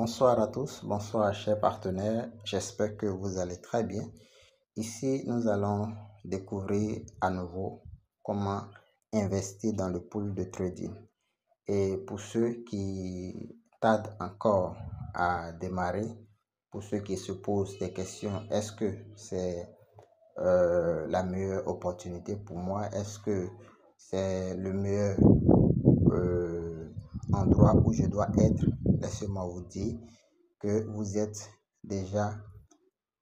Bonsoir à tous, bonsoir chers partenaires, j'espère que vous allez très bien. Ici, nous allons découvrir à nouveau comment investir dans le pool de trading. Et pour ceux qui tardent encore à démarrer, pour ceux qui se posent des questions, est-ce que c'est la meilleure opportunité pour moi? Est-ce que c'est le meilleur endroit où je dois être? Laissez-moi vous dire que vous êtes déjà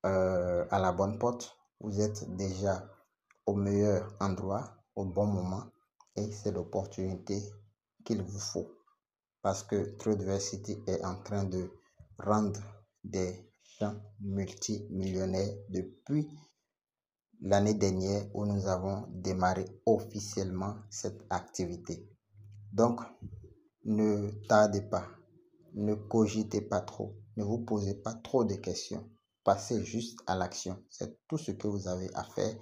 à la bonne porte, vous êtes déjà au meilleur endroit, au bon moment, et c'est l'opportunité qu'il vous faut parce que Tradeversity est en train de rendre des gens multimillionnaires depuis l'année dernière où nous avons démarré officiellement cette activité. Donc, ne tardez pas, ne cogitez pas trop, ne vous posez pas trop de questions. Passez juste à l'action. C'est tout ce que vous avez à faire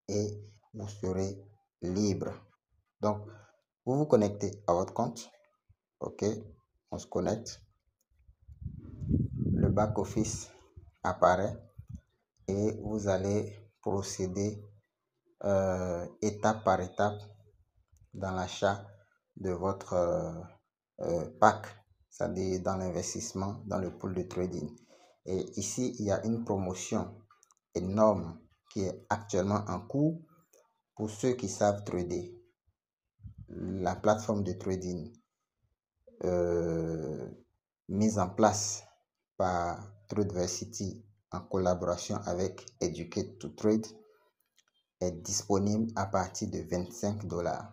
et vous serez libre. Donc, vous vous connectez à votre compte. OK, on se connecte. Le back-office apparaît et vous allez procéder étape par étape dans l'achat de votre pack, c'est-à-dire dans l'investissement dans le pool de trading. Et ici, il y a une promotion énorme qui est actuellement en cours pour ceux qui savent trader. La plateforme de trading mise en place par Tradeversity en collaboration avec Educate to Trade est disponible à partir de $25.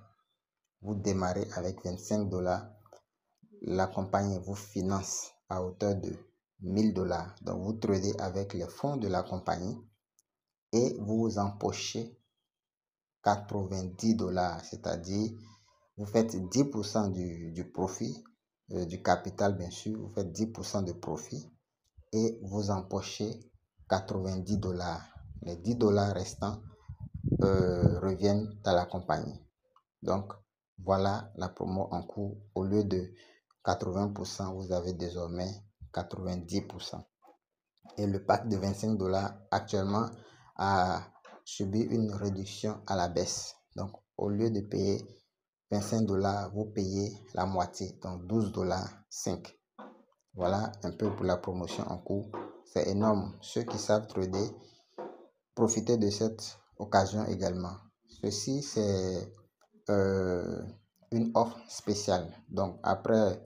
Vous démarrez avec $25. La compagnie vous finance à hauteur de $1000. Donc, vous tradez avec les fonds de la compagnie et vous empochez $90, c'est-à-dire vous faites 10% du profit, du capital bien sûr, vous faites 10% de profit et vous empochez $90. Les $10 restants reviennent à la compagnie. Donc, voilà la promo en cours. Au lieu de 80%, vous avez désormais 90%. Et le pack de $25 actuellement a subi une réduction à la baisse. Donc, au lieu de payer $25, vous payez la moitié, donc $12,05. Voilà un peu pour la promotion en cours. C'est énorme. Ceux qui savent trader, profitez de cette occasion également. Ceci, c'est une offre spéciale. Donc, après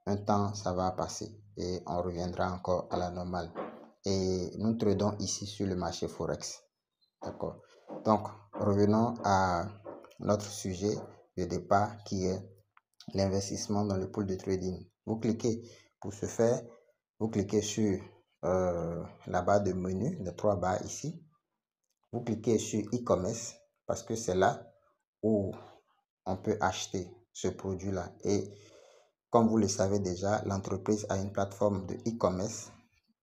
un temps, ça va passer et on reviendra encore à la normale. Et nous tradons ici sur le marché Forex. D'accord. Donc, revenons à notre sujet de départ qui est l'investissement dans le pool de trading. Vous cliquez pour ce faire, vous cliquez sur la barre de menu, les 3 barres ici. Vous cliquez sur e-commerce parce que c'est là où on peut acheter ce produit-là. Et comme vous le savez déjà, l'entreprise a une plateforme de e-commerce.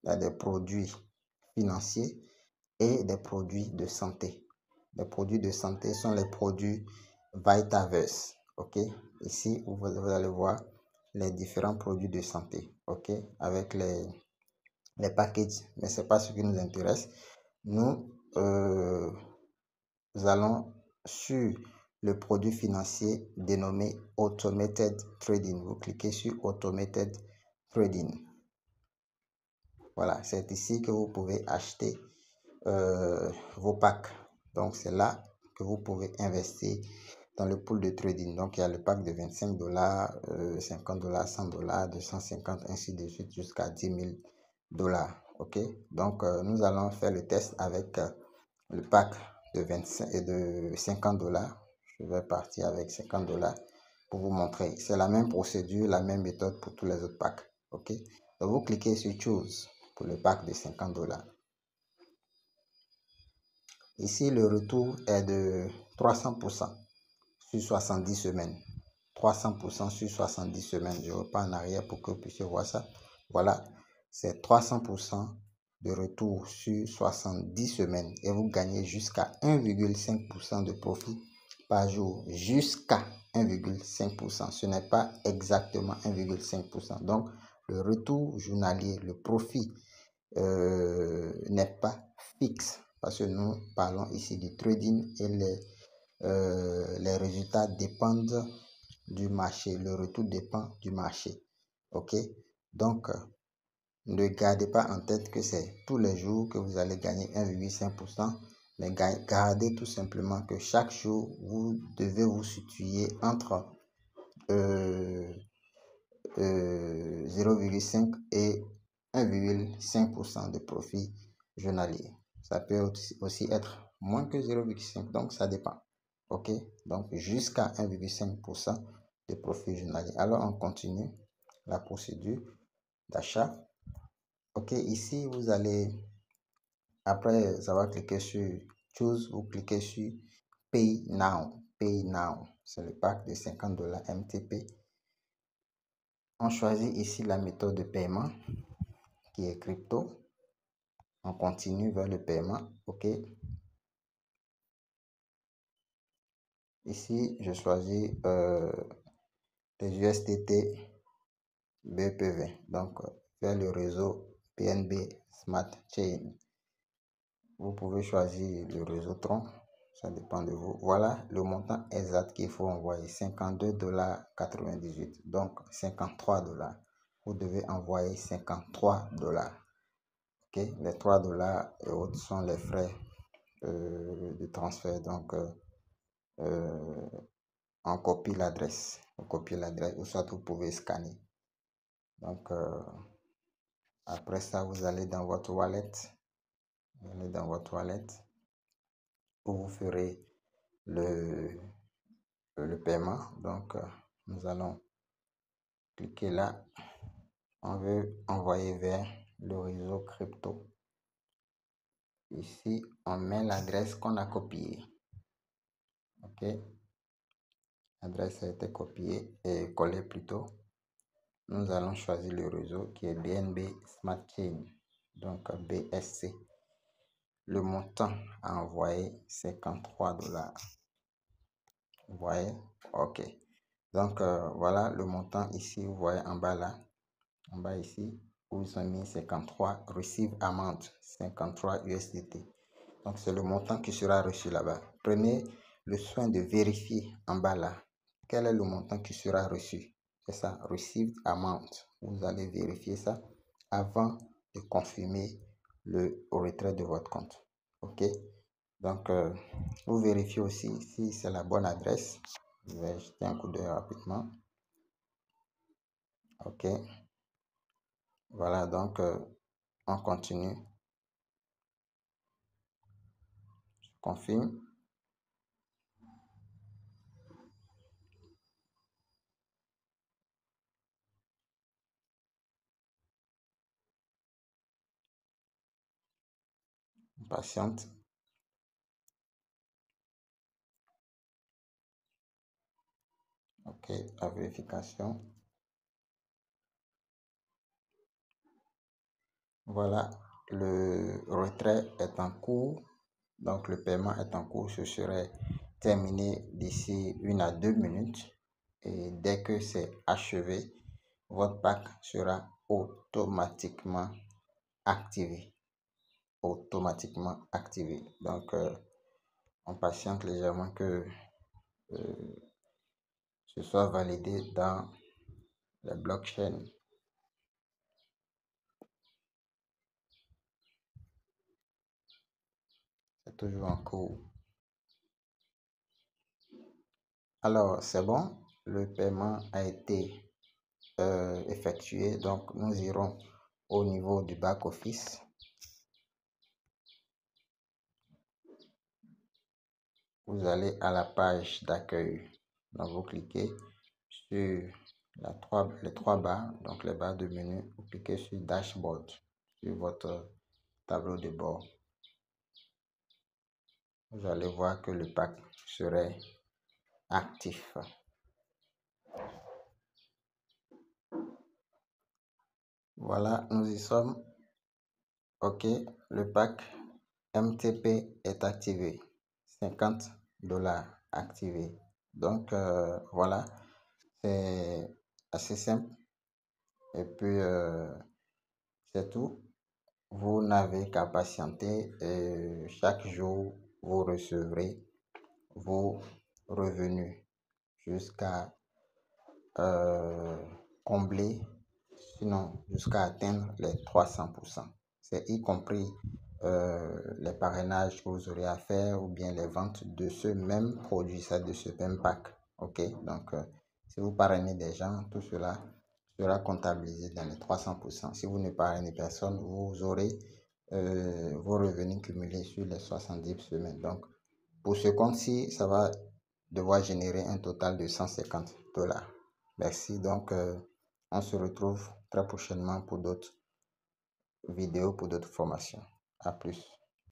Il y a des produits financiers et des produits de santé. Les produits de santé sont les produits Vitaverse. OK? Ici, vous allez voir les différents produits de santé. OK? Avec les packages. Mais ce n'est pas ce qui nous intéresse. Nous allons sur le produit financier dénommé Automated Trading. Vous cliquez sur Automated Trading. Voilà, c'est ici que vous pouvez acheter vos packs. Donc, c'est là que vous pouvez investir dans le pool de trading. Donc, il y a le pack de $25, $50, $100, $250, ainsi de suite, jusqu'à $10,000. OK? Donc, nous allons faire le test avec le pack de 25 et de $50. Je vais partir avec $50 pour vous montrer. C'est la même procédure, la même méthode pour tous les autres packs. OK? Donc, vous cliquez sur Choose pour le pack de $50. Ici, le retour est de 300% sur 70 semaines. 300% sur 70 semaines. Je repars en arrière pour que vous puissiez voir ça. Voilà, c'est 300% de retour sur 70 semaines. Et vous gagnez jusqu'à 1,5% de profit par jour. Jusqu'à 1,5%. Ce n'est pas exactement 1,5%. Donc, le retour journalier, le profit n'est pas fixe parce que nous parlons ici du trading et les résultats dépendent du marché. Le retour dépend du marché. OK? Donc, ne gardez pas en tête que c'est tous les jours que vous allez gagner 1,5%, mais gardez tout simplement que chaque jour, vous devez vous situer entre 0,5 et 1,5% de profit journalier. Ça peut aussi être moins que 0,5, donc ça dépend. OK? Donc jusqu'à 1,5% de profit journalier. Alors on continue la procédure d'achat. OK, ici vous allez, après avoir cliqué sur Choose, vous cliquez sur Pay Now. Pay Now, c'est le pack de $50 MTP. On choisit ici la méthode de paiement qui est crypto. On continue vers le paiement. OK. Ici, je choisis les USDT BPV. Donc, vers le réseau PNB Smart Chain. Vous pouvez choisir le réseau Tron. Ça dépend de vous. Voilà le montant exact qu'il faut envoyer. $52,98. Donc, $53. Vous devez envoyer $53. OK. Les $3 et autres sont les frais de transfert. Donc, on copie l'adresse. On copie l'adresse ou soit vous pouvez scanner. Donc, après ça, vous allez dans votre wallet. Vous allez dans votre wallet où vous ferez le paiement. Donc, nous allons cliquer là. On veut envoyer vers le réseau crypto. Ici, on met l'adresse qu'on a copiée. OK. L'adresse a été copiée et collée plutôt. Nous allons choisir le réseau qui est BNB Smart Chain, donc BSC. Le montant à envoyer, $53. Vous voyez? OK. Donc, voilà le montant ici. Vous voyez en bas là. En bas ici, où ils ont mis 53. Receive amount, 53 USDT. Donc, c'est le montant qui sera reçu là-bas. Prenez le soin de vérifier en bas là. Quel est le montant qui sera reçu? C'est ça, Received Amount. Vous allez vérifier ça avant de confirmer le retrait de votre compte. OK? Donc, vous vérifiez aussi si c'est la bonne adresse. Je vais jeter un coup d'œil rapidement. OK. Voilà, donc, on continue. Je confirme. Patiente. OK, la vérification. Voilà, le retrait est en cours. Donc, le paiement est en cours. Ce serait terminé d'ici 1 à 2 minutes. Et dès que c'est achevé, votre pack sera automatiquement activé. Automatiquement activé. Donc, on patiente légèrement que ce soit validé dans la blockchain. C'est toujours en cours. Alors, c'est bon. Le paiement a été effectué. Donc, nous irons au niveau du back-office. Vous allez à la page d'accueil. Donc, vous cliquez sur les trois barres, donc les barres de menu. Vous cliquez sur Dashboard, sur votre tableau de bord. Vous allez voir que le pack serait actif. Voilà, nous y sommes. OK, le pack MTP est activé. $50 activé. Donc, voilà, c'est assez simple. Et puis, c'est tout. Vous n'avez qu'à patienter et chaque jour, vous recevrez vos revenus jusqu'à combler, sinon jusqu'à atteindre les 300%. C'est y compris les parrainages que vous aurez à faire ou bien les ventes de ce même produit, ça, de ce même pack. Ok, donc si vous parrainez des gens, tout cela sera comptabilisé dans les 300%. Si vous ne parrainez personne, vous aurez vos revenus cumulés sur les 70 semaines. Donc, pour ce compte-ci, ça va devoir générer un total de 150 $. Merci. Donc, on se retrouve très prochainement pour d'autres vidéos, pour d'autres formations. À plus.